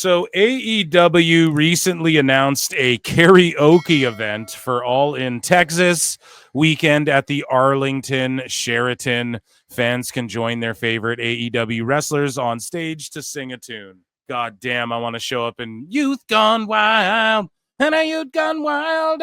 So AEW recently announced a karaoke event for All in Texas weekend at the Arlington Sheraton. Fans can join their favorite AEW wrestlers on stage to sing a tune. God damn, I want to show up in Youth Gone Wild, and a Youth Gone Wild,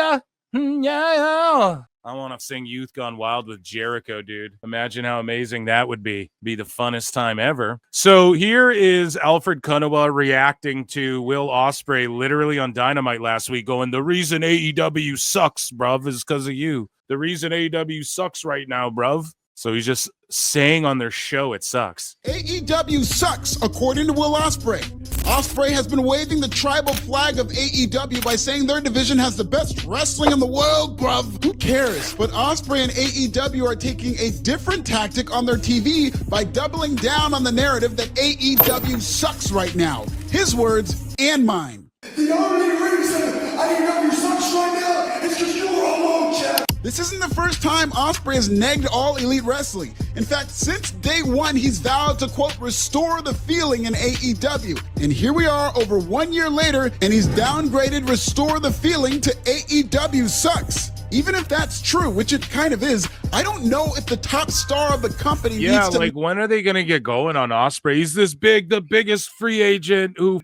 yeah. I want to sing Youth Gone Wild with Jericho, dude. Imagine how amazing that would be. Be the funnest time ever. So here is Alfred Konuwa reacting to Will Ospreay literally on Dynamite last week, going, the reason AEW sucks, bruv, is because of you. The reason AEW sucks right now, bruv. So he's just saying on their show it sucks. AEW sucks, according to Will Ospreay. Ospreay has been waving the tribal flag of AEW by saying their division has the best wrestling in the world, bruv. Who cares? But Ospreay and AEW are taking a different tactic on their TV by doubling down on the narrative that AEW sucks right now. His words and mine. The only reason AEW sucks right now is because you're alone, Chad. This isn't the first time Ospreay has negged All Elite Wrestling. In fact, since day one, he's vowed to, quote, restore the feeling in AEW. And here we are over 1 year later, and he's downgraded restore the feeling to AEW sucks. Even if that's true, which it kind of is, I don't know if the top star of the company needs to... like, when are they going to get going on Ospreay? He's this big, the biggest free agent who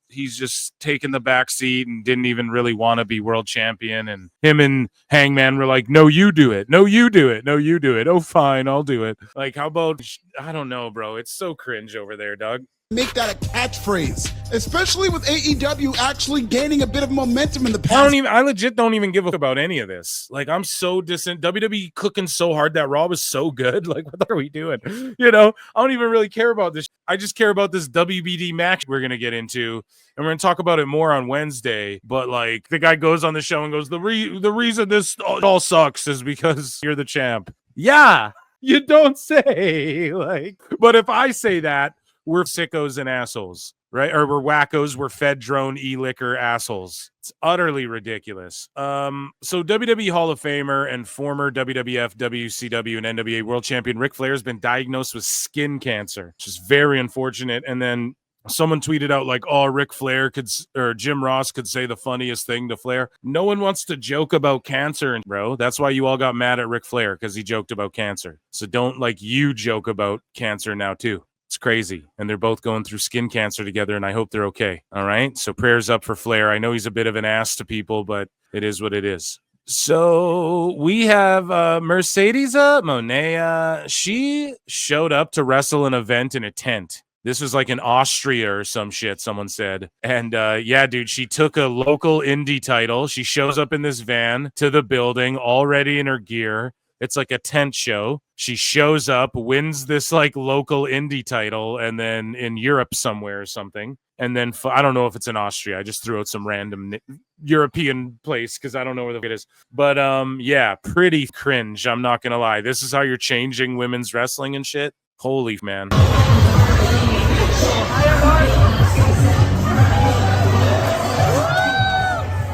he's just taking the back seat and didn't even really want to be world champion. And him and Hangman were like, no, you do it. No, you do it. No, you do it. Oh, fine, I'll do it. Like, how about, I don't know, bro. It's so cringe over there, Doug. Make that a catchphrase, especially with AEW actually gaining a bit of momentum in the past. I legit don't even give a fuck about any of this. Like, I'm so distant. WWE cooking so hard. That Raw was so good. Like, what are we doing? You know, I don't even really care about this. I just care about this WBD match we're going to get into. And we're going to talk about it more on Wednesday. But, like, the guy goes on the show and goes, the reason this all sucks is because you're the champ. Yeah, you don't say. Like, but if I say that, we're sickos and assholes, right? Or we're wackos, we're fed drone e-liquor assholes. It's utterly ridiculous. So WWE Hall of Famer and former WWF, WCW, and NWA World Champion Ric Flair has been diagnosed with skin cancer, which is very unfortunate. And then someone tweeted out like, oh, Ric Flair or Jim Ross could say the funniest thing to Flair. No one wants to joke about cancer, bro. That's why you all got mad at Ric Flair, because he joked about cancer. So don't you joke about cancer now too. It's crazy. And they're both going through skin cancer together, and I hope they're okay. All right? So prayers up for Flair. I know he's a bit of an ass to people, but it is what it is. So we have Mercedes Mone. She showed up to wrestle an event in a tent. This was like in Austria or some shit, someone said. And yeah, dude, she took a local indie title. She shows up in this van to the building, already in her gear. It's like a tent show. She shows up, wins this like local indie title, and then in Europe somewhere or something. And then I don't know if it's in Austria. I just threw out some random European place because I don't know where the fuck it is. But yeah, pretty cringe. I'm not gonna lie. This is how you're changing women's wrestling and shit. Holy man.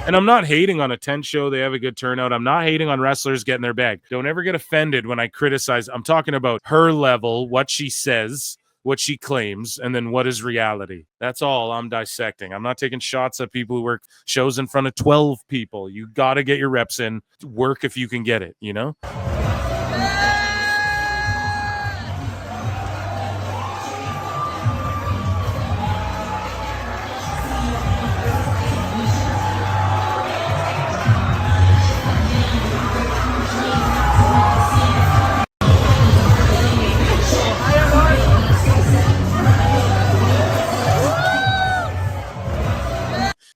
And I'm not hating on a tent show. They have a good turnout. I'm not hating on wrestlers getting their bag. Don't ever get offended when I criticize. I'm talking about her level, what she says, what she claims, and then what is reality. That's all I'm dissecting. I'm not taking shots at people who work shows in front of 12 people. You got to get your reps in. Work if you can get it, you know?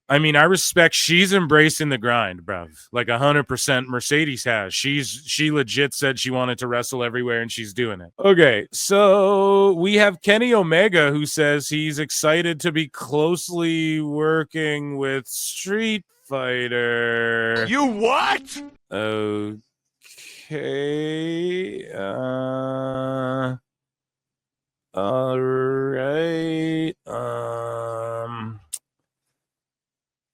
I mean, I respect she's embracing the grind, bruv. Like 100% Mercedes has. She legit said she wanted to wrestle everywhere and she's doing it. Okay, so we have Kenny Omega who says he's excited to be closely working with Street Fighter. You what? Okay. All right.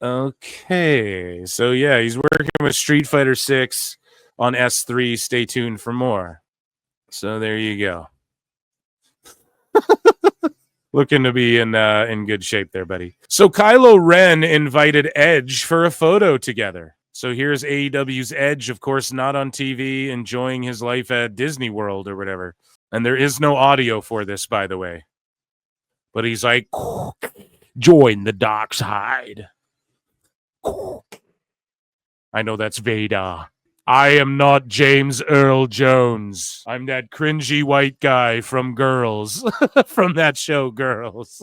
Okay, so yeah, he's working with Street Fighter 6 on S3. Stay tuned for more. So there you go. Looking to be in good shape there, buddy. So Kylo Ren invited Edge for a photo together. So here's AEW's Edge, of course, not on TV, enjoying his life at Disney World or whatever. And there is no audio for this, by the way. But he's like, join the dark side. I know that's Vader. I am not James Earl Jones. I'm that cringy white guy from Girls, from that show Girls.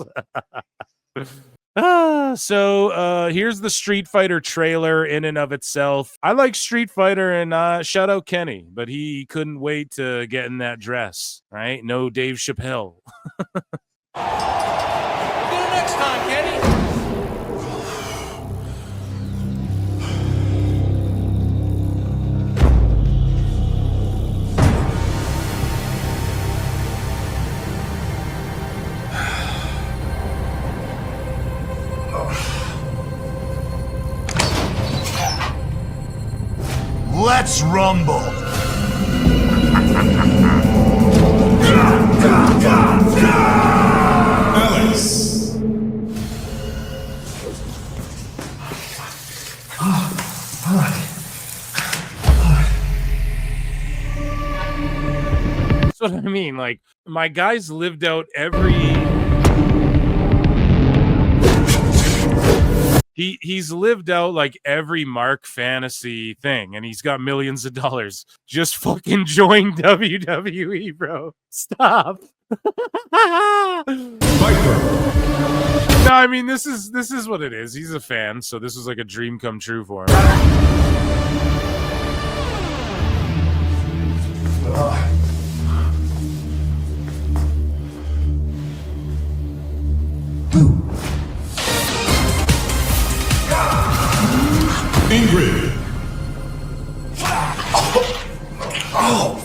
So here's the Street Fighter trailer in and of itself. I like Street Fighter, and shout out Kenny, but he couldn't wait to get in that dress, right? No Dave Chappelle. We'll do it next time, Kenny. Let's rumble. Alex. That's what I mean. Like, my guys lived out every... He's lived out like every Mark Fantasy thing, and he's got millions of dollars. Just fucking join WWE, bro. Stop. No, I mean, this is what it is. He's a fan, so this is like a dream come true for him. Ingrid. Oh.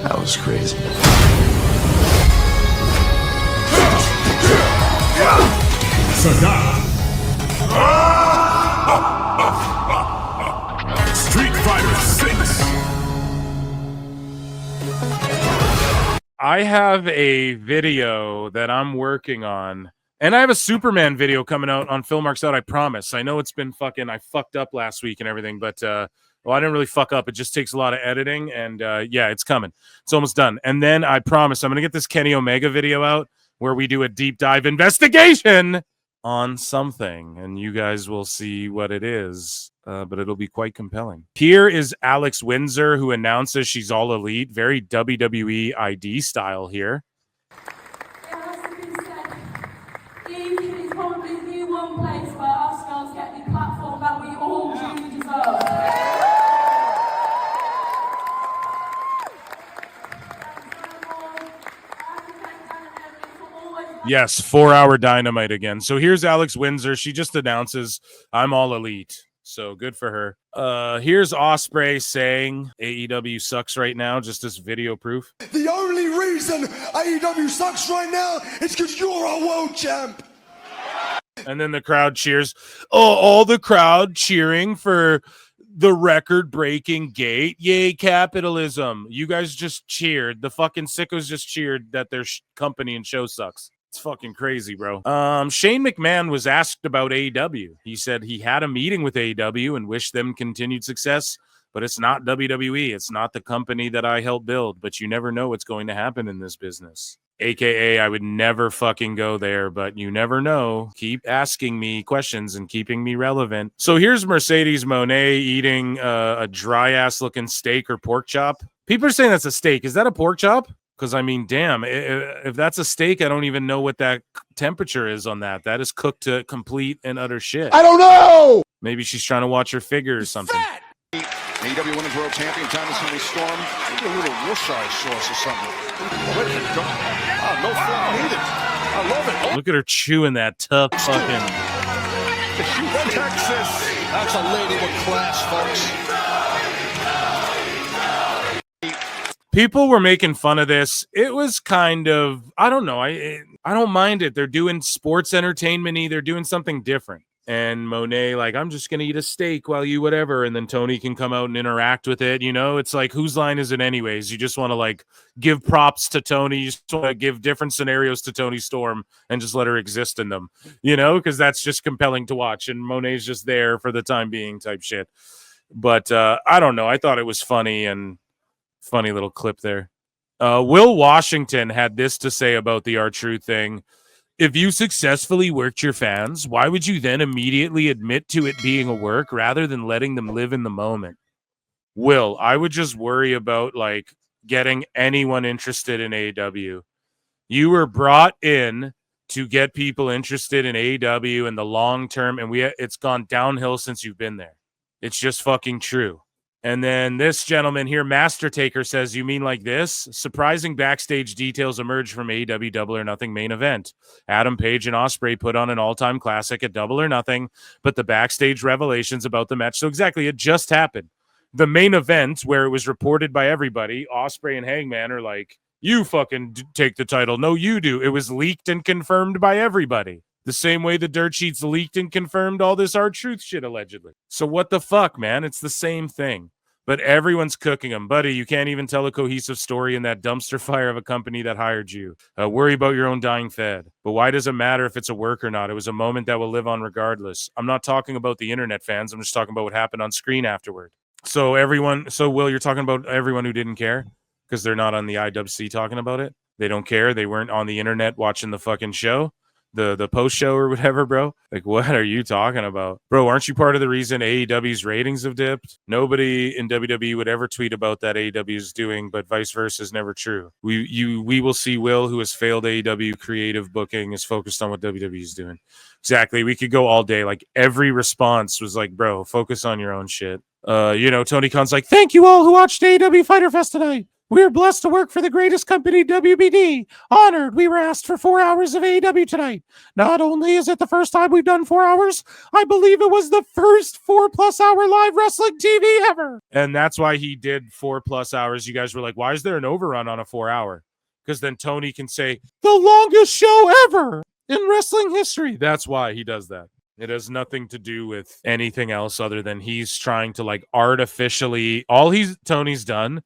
That was crazy. Sagat. Street Fighter 6. I have a video that I'm working on, and I have a Superman video coming out on Phil Marks Out, I promise. I know it's been I fucked up last week and everything, but well, I didn't really fuck up. It just takes a lot of editing, and yeah, it's coming. It's almost done. And then I promise I'm going to get this Kenny Omega video out where we do a deep dive investigation on something, and you guys will see what it is. But it'll be quite compelling. Here is Alex Windsor, who announces she's all elite. Very WWE ID style here. It has to be said, Eve is probably the one place where us girls get the platform that we all truly deserve. Yes, 4-hour Dynamite again. So here's Alex Windsor. She just announces, I'm all elite. So good for her. Here's Ospreay saying AEW sucks right now. Just this video proof. The only reason AEW sucks right now is because you're our world champ. And then the crowd cheers. Oh, all the crowd cheering for the record-breaking gate. Yay, capitalism. You guys just cheered. The fucking sickos just cheered that their company and show sucks. It's fucking crazy, bro. Shane McMahon was asked about AEW. He said he had a meeting with AEW and wished them continued success, but it's not WWE. It's not the company that I helped build, but you never know what's going to happen in this business. AKA, I would never fucking go there, but you never know. Keep asking me questions and keeping me relevant. So here's Mercedes Mone eating a dry-ass looking steak or pork chop. People are saying that's a steak. Is that a pork chop? Because, I mean, damn, if that's a steak, I don't even know what that temperature is on that. That is cooked to complete and utter shit. I don't know. Maybe she's trying to watch her figure or something. AEW Women's World Champion Toni Storm. Maybe a little Worcestershire sauce or something. Where did it go? Oh, no flavor needed. I love it. Look at her chewing that tough fucking... Texas. That's a lady with class, folks. People were making fun of this. It was kind of, I don't know. I don't mind it. They're doing sports entertainment-y. They're doing something different. And Monet, like, I'm just going to eat a steak while you whatever. And then Toni can come out and interact with it. You know, it's like, whose line is it anyways? You just want to, like, give props to Toni. You just want to give different scenarios to Toni Storm and just let her exist in them, you know, because that's just compelling to watch. And Monet's just there for the time being type shit. But I don't know. I thought it was funny and funny little clip there. Will Washington had this to say about the R-Truth thing. If you successfully worked your fans, why would you then immediately admit to it being a work rather than letting them live in the moment? Will, I would just worry about like getting anyone interested in AEW. You were brought in to get people interested in AEW in the long term, and it's gone downhill since you've been there. It's just fucking true. And then this gentleman here, Master Taker, says, you mean like this? Surprising backstage details emerge from AEW Double or Nothing main event. Adam Page and Ospreay put on an all-time classic at Double or Nothing, but the backstage revelations about the match. So exactly, it just happened. The main event, where it was reported by everybody, Ospreay and Hangman are like, you fucking take the title. No, you do. It was leaked and confirmed by everybody. The same way the dirt sheets leaked and confirmed all this R-Truth shit, allegedly. So what the fuck, man? It's the same thing. But everyone's cooking them. Buddy, you can't even tell a cohesive story in that dumpster fire of a company that hired you. Worry about your own dying fed. But why does it matter if it's a work or not? It was a moment that will live on regardless. I'm not talking about the internet fans. I'm just talking about what happened on screen afterward. So Will, you're talking about everyone who didn't care because they're not on the IWC talking about it. They don't care. They weren't on the internet watching the fucking show. The post show or whatever, bro. Like, what are you talking about? Bro, aren't you part of the reason AEW's ratings have dipped? Nobody in WWE would ever tweet about that AEW is doing, but vice versa is never true. We will see Will, who has failed AEW creative booking, is focused on what WWE is doing. Exactly. We could go all day. Like, every response was like, bro, focus on your own shit. Tony Khan's like, thank you all who watched AEW Fighter Fest tonight. We are blessed to work for the greatest company, WBD. Honored, we were asked for 4 hours of AEW tonight. Not only is it the first time we've done 4 hours, I believe it was the first 4+ hour live wrestling TV ever. And that's why he did 4+ hours. You guys were like, why is there an overrun on a 4 hour? Because then Tony can say, the longest show ever in wrestling history. That's why he does that. It has nothing to do with anything else other than he's trying to like artificially, Tony's done,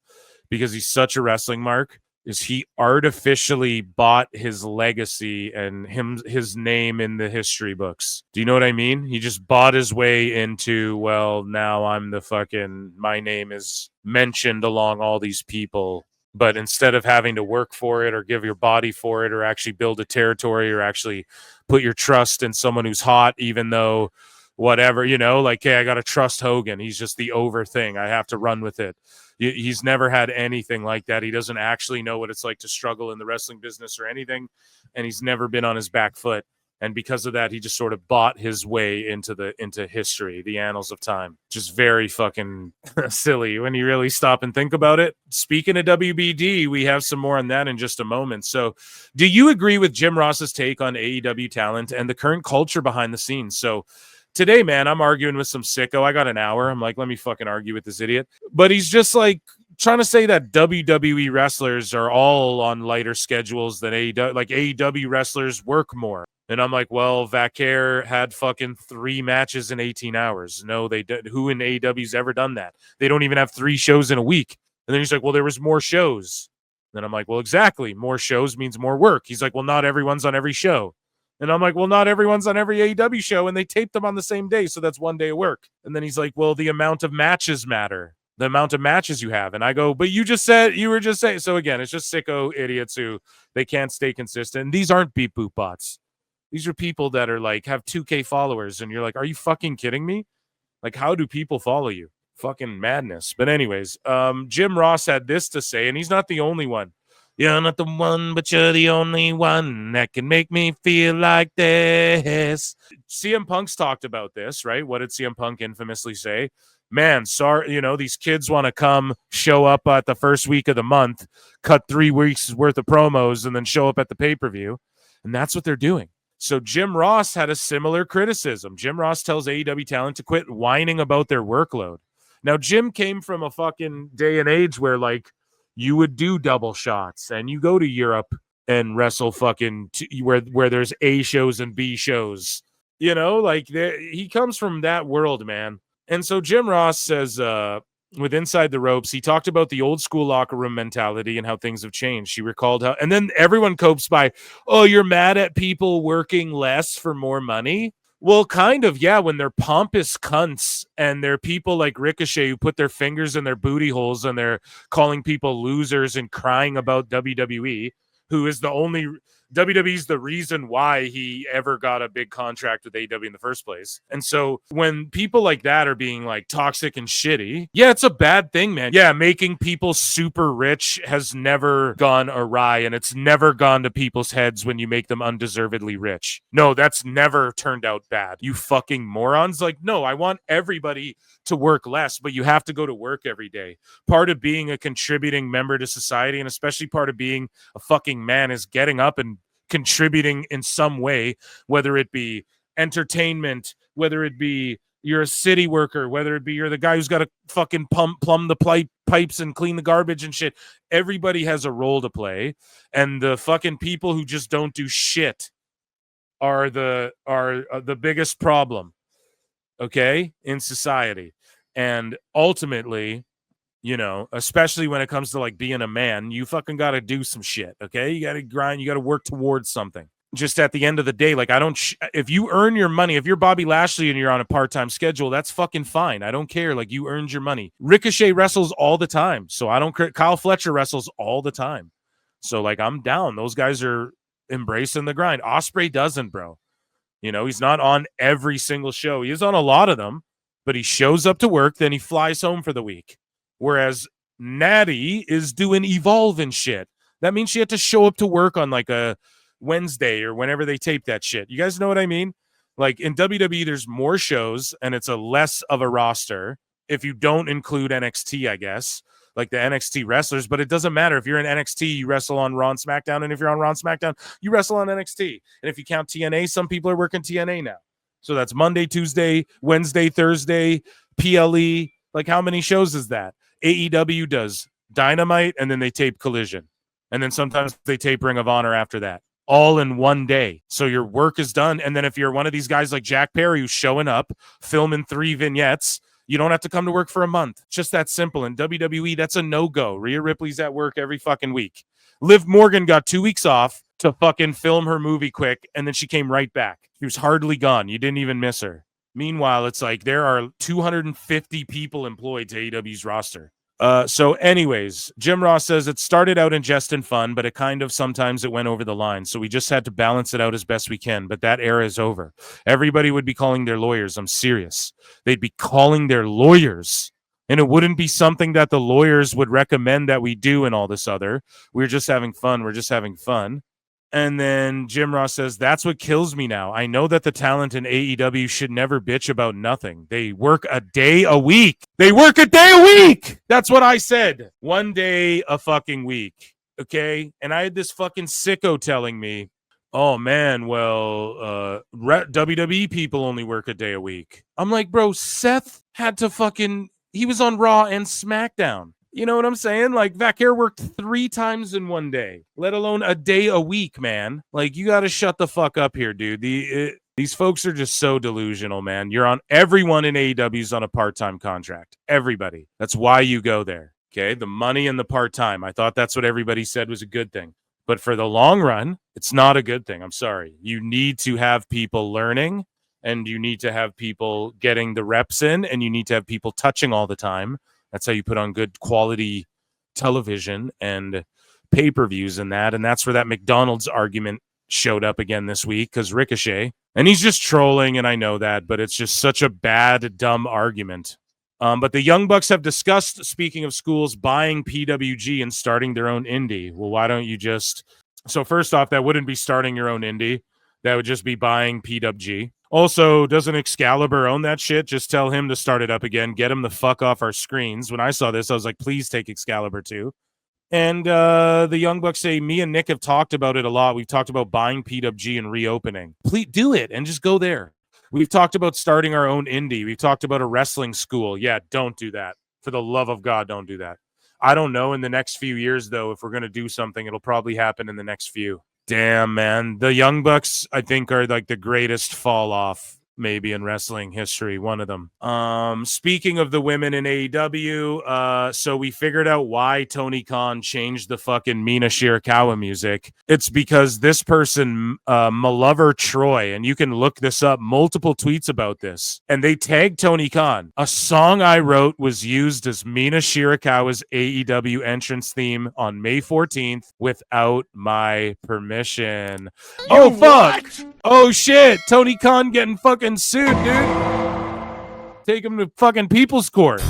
because he's such a wrestling mark, is he artificially bought his legacy and his name in the history books. Do you know what I mean? He just bought his way into, well, now my name is mentioned along all these people. But instead of having to work for it or give your body for it or actually build a territory or actually put your trust in someone who's hot, even though whatever, like, hey, I got to trust Hogan. He's just the over thing. I have to run with it. He's never had anything like that. He doesn't actually know what it's like to struggle in the wrestling business or anything. And he's never been on his back foot. And because of that, he just sort of bought his way into history, the annals of time. Just very fucking silly when you really stop and think about it. Speaking of WBD, we have some more on that in just a moment. So do you agree with Jim Ross's take on AEW talent and the current culture behind the scenes? So today, man, I'm arguing with some sicko. I got an hour. I'm like, let me fucking argue with this idiot. But he's just like trying to say that WWE wrestlers are all on lighter schedules than AEW. Like AEW wrestlers work more. And I'm like, well, Vaquer had fucking 3 matches in 18 hours. No, they did. Who in AEW's ever done that? They don't even have 3 shows in a week. And then he's like, well, there was more shows. Then I'm like, well, exactly. More shows means more work. He's like, well, not everyone's on every show. And I'm like, well, not everyone's on every AEW show, and they taped them on the same day, so that's 1 day of work. And then he's like, well, the amount of matches matter. The amount of matches you have. And I go, but you were just saying. So again, it's just sicko idiots who they can't stay consistent. And these aren't beep boop bots. These are people that are like, have 2K followers. And you're like, are you fucking kidding me? Like, how do people follow you? Fucking madness. But anyways, Jim Ross had this to say, and he's not the only one. You're not the one, but you're the only one that can make me feel like this. CM Punk's talked about this, right? What did CM Punk infamously say? Man, sorry, these kids want to come show up at the first week of the month, cut 3 weeks worth of promos, and then show up at the pay-per-view. And that's what they're doing. So Jim Ross had a similar criticism. Jim Ross tells AEW talent to quit whining about their workload. Now, Jim came from a fucking day and age where, like, you would do double shots and you go to Europe and wrestle fucking where there's A shows and B shows You know, like he comes from that world, man. And so Jim Ross says, with Inside the Ropes, he talked about the old school locker room mentality and how things have changed. She recalled how, and then everyone copes by, oh, you're mad at people working less for more money? Well, kind of, yeah, when they're pompous cunts and they're people like Ricochet who put their fingers in their booty holes and they're calling people losers and crying about WWE, who is the only... WWE's the reason why he ever got a big contract with AEW in the first place. And so when people like that are being like toxic and shitty, yeah, it's a bad thing, man. Yeah, making people super rich has never gone awry, and it's never gone to people's heads when you make them undeservedly rich. No, that's never turned out bad. You fucking morons. Like, no, I want everybody to work less, but you have to go to work every day. Part of being a contributing member to society, and especially part of being a fucking man, is getting up and contributing in some way, whether it be entertainment, whether it be you're a city worker, whether it be you're the guy who's got to fucking plumb the pipes and clean the garbage and shit. Everybody has a role to play, and the fucking people who just don't do shit are the biggest problem, okay, in society. And ultimately, you know, especially when it comes to like being a man, you fucking got to do some shit. Okay. You got to grind. You got to work towards something. Just at the end of the day, like if you earn your money, if you're Bobby Lashley and you're on a part-time schedule, that's fucking fine. I don't care. Like, you earned your money. Ricochet wrestles all the time. So I don't care. Kyle Fletcher wrestles all the time. So like, I'm down. Those guys are embracing the grind. Ospreay doesn't, bro. You know, he's not on every single show. He is on a lot of them, but he shows up to work, then he flies home for the week. Whereas Natty is doing Evolve and shit. That means she had to show up to work on like a Wednesday or whenever they tape that shit. You guys know what I mean? Like, in WWE, there's more shows and it's a less of a roster if you don't include NXT, I guess, like the NXT wrestlers. But it doesn't matter. If you're in NXT, you wrestle on Raw and SmackDown. And if you're on Raw and SmackDown, you wrestle on NXT. And if you count TNA, some people are working TNA now. So that's Monday, Tuesday, Wednesday, Thursday, PLE. Like, how many shows is that? AEW does Dynamite, and then they tape Collision. And then sometimes they tape Ring of Honor after that. All in one day. So your work is done. And then if you're one of these guys like Jack Perry who's showing up, filming 3 vignettes, you don't have to come to work for a month. It's just that simple. In WWE, that's a no-go. Rhea Ripley's at work every fucking week. Liv Morgan got 2 weeks off to fucking film her movie quick, and then she came right back. She was hardly gone. You didn't even miss her. Meanwhile, it's like there are 250 people employed to AEW's roster. So anyways, Jim Ross says it started out in jest and fun, but it kind of sometimes it went over the line. So we just had to balance it out as best we can. But that era is over. Everybody would be calling their lawyers. I'm serious. They'd be calling their lawyers. And it wouldn't be something that the lawyers would recommend that we do and all this other. We're just having fun. We're just having fun. And then Jim Ross says, that's what kills me now. I know that the talent in AEW should never bitch about nothing. They work a day a week. They work a day a week. That's what I said. 1 day a fucking week. Okay. And I had this fucking sicko telling me, oh man, well, WWE people only work a day a week. I'm like, bro, Seth had to he was on Raw and SmackDown. You know what I'm saying? Like, Vaquer worked 3 times in 1 day, let alone a day a week, man. Like, you got to shut the fuck up here, dude. These folks are just so delusional, man. Everyone in AEW is on a part-time contract. Everybody. That's why you go there, okay? The money and the part-time. I thought that's what everybody said was a good thing. But for the long run, it's not a good thing. I'm sorry. You need to have people learning, and you need to have people getting the reps in, and you need to have people touching all the time. That's how you put on good quality television and pay-per-views and that. And that's where that McDonald's argument showed up again this week, because Ricochet, and he's just trolling, and I know that, but it's just such a bad, dumb argument. But the Young Bucks have discussed, speaking of schools, buying PWG and starting their own indie. Well, why don't you just... So first off, that wouldn't be starting your own indie. That would just be buying PWG. Also, doesn't Excalibur own that shit? Just tell him to start it up again. Get him the fuck off our screens. When I saw this, I was like, please take Excalibur too. And the Young Bucks say, me and Nick have talked about it a lot. We've talked about buying PWG and reopening. Please do it and just go there. We've talked about starting our own indie. We've talked about a wrestling school. Yeah, don't do that. For the love of God, don't do that. I don't know in the next few years, though, if we're going to do something, it'll probably happen in the next few. Damn, man. The Young Bucks, I think, are like the greatest fall off maybe in wrestling history, one of them. Speaking of the women in AEW, so we figured out why Tony Khan changed the fucking Mina Shirakawa music. It's because this person, Malover Troy, and you can look this up, multiple tweets about this, and they tagged Tony Khan. A song I wrote was used as Mina Shirakawa's AEW entrance theme on May 14th without my permission. Oh, fuck! Oh, shit! Tony Khan getting fucking sued, dude. Take him to fucking People's Court.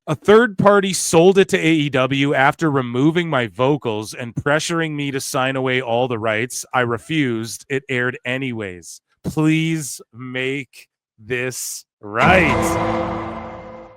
A third party sold it to AEW after removing my vocals and pressuring me to sign away all the rights. I refused. It aired anyways. Please make this right.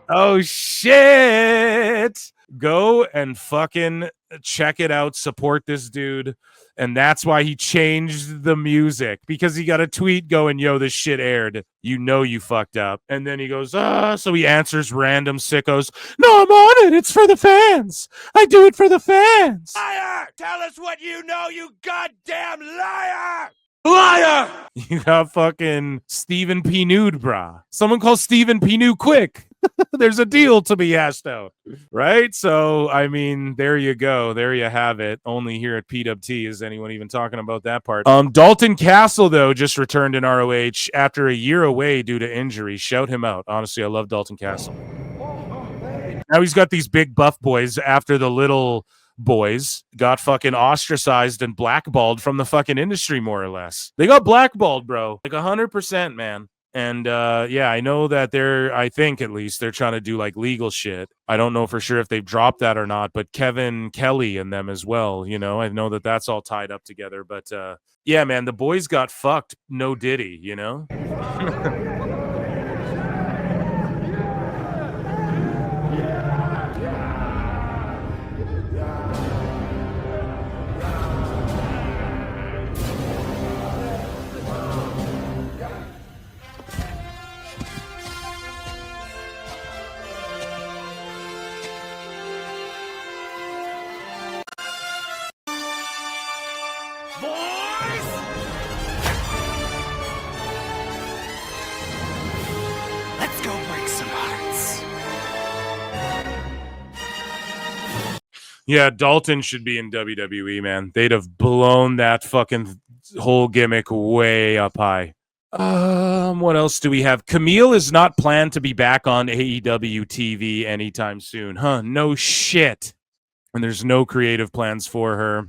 Oh, shit. Go and fucking check it out. Support this dude. And that's why he changed the music, because he got a tweet going, yo, this shit aired. You know you fucked up. And then he goes, so he answers random sickos. No, I'm on it. It's for the fans. I do it for the fans. Liar! Tell us what you know, you goddamn liar! Liar! You got fucking Stephen P. Nude, brah. Someone call Stephen P. Nude quick. There's a deal to be hashed out, right? So, I mean, there you go. There you have it. Only here at PWT is anyone even talking about that part. Dalton Castle, though, just returned in ROH after a year away due to injury. Shout him out. Honestly, I love Dalton Castle. Now he's got these big buff boys after the little boys got fucking ostracized and blackballed from the fucking industry, more or less. They got blackballed, bro. Like 100%, man. And yeah, I know that I think at least they're trying to do like legal shit. I don't know for sure if they've dropped that or not, but Kevin Kelly and them as well, you know, I know that that's all tied up together. But yeah, man, the boys got fucked. No Diddy, you know? Let's go break some hearts. Yeah, Dalton should be in WWE, man. They'd have blown that fucking whole gimmick way up high. What else do we have? Camille is not planned to be back on AEW TV anytime soon. Huh, no shit. And there's no creative plans for her.